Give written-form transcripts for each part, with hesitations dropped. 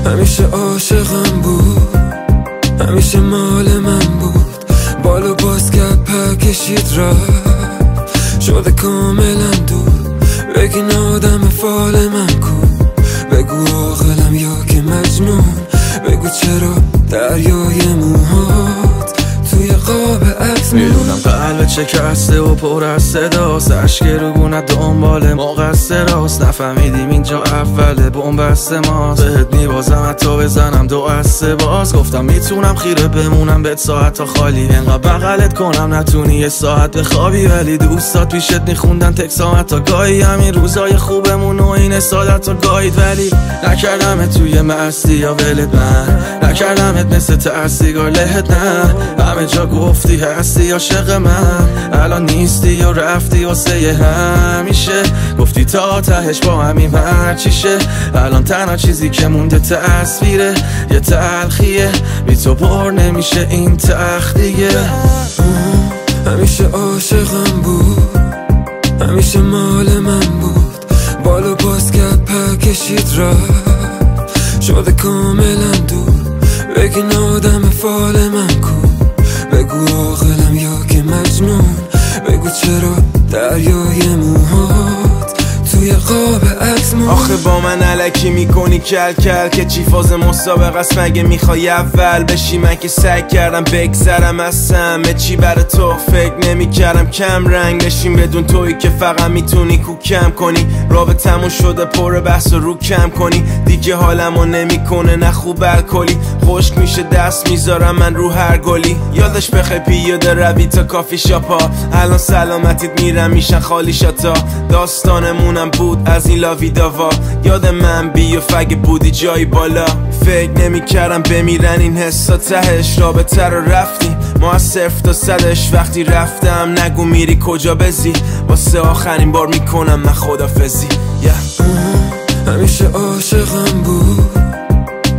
همیشه عاشقم بود، همیشه مال من بود. بالو باز کرد پر کشید رفت، شده کاملا دور. بگین آدم فال من کو، بگو عاقلم یا که مجنون. بگو چرا دریای موهات توی قاب عکس میدونم قلبت شکسته و پر از صداست، اشک روگونت دنبال مقصراست. نفهمیدیم اینجا اوله بنبست ماست، بهت میبازم حتی بزنم 2 از 3 باز. گفتم میتونم خیره بمونم بهت ساعت تا خالی، انقدر بغلت کنم نتونی 1 ساعت بخوابی. ولی دوستات پیشت میخوندن تکسامت تا گاهی، همین روزای خوبمون و این سادت تا گاهید. ولی نکردمت توی مستی یا ولت، من نکردمت مثل تأسیگار لهت. نه همه جا گفتی هستی عاشق من، الان نیستی یا رفتی واسه همیشه. گفتی تا تهش با همین هر چیشه، الان تنها چیزی که مونده تصویره، یه تلخیه بی تو پر نمیشه این تخت دیگه. همیشه عاشقم بود، همیشه مال من بود. بالو باز کرد پر کشید رفت، شده کاملا دور. بگین آدم فال من کو، بگو عاقلم یا که مجنون. بگو چرا دریای موهات توی قاب عکس مون. آخه با من علکی میکنی کل کل که چی فاز مسابقه است مگه میخوای اول بشی؟ من که سعی کردم بگذرم از همه چی برای تو، فکر نمیکردم کم رنگ بشیم بدون تویی که فقط میتونی کوکم کنی. رابطمون شده پر بحث و رو کم کنی، دیگه حالمو نمیکنه نه خوب الکلی. خشک میشه دست میذارم من رو هر گلی. یادش بخیر پیاده روی تا کافی شاپا، الان سلامتیت میرم میشن خالی شاتا. داستانمونم بود از این لاوی داوا، یاد من بی و فگ بودی جایی بالا. فکر نمیکردم بمیرن این حسا تهش، رابطه رو رفتیم ما از 0 تا 100ش. وقتی رفتم نگو میری کجا بزی، واسه آخرین بار میکنم من خدافزی. همیشه عاشقم بود،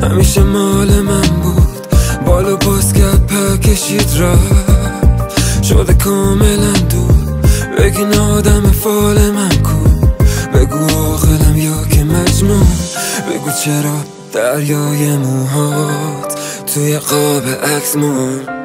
همیشه مال من بود. بالو باز کرد پر کشید رفت، شده کاملا دور. بگین آدم فال من کو، بگو عاقلم یا که مجنون. بگو چرا دریای موهات توی قاب عکس مون.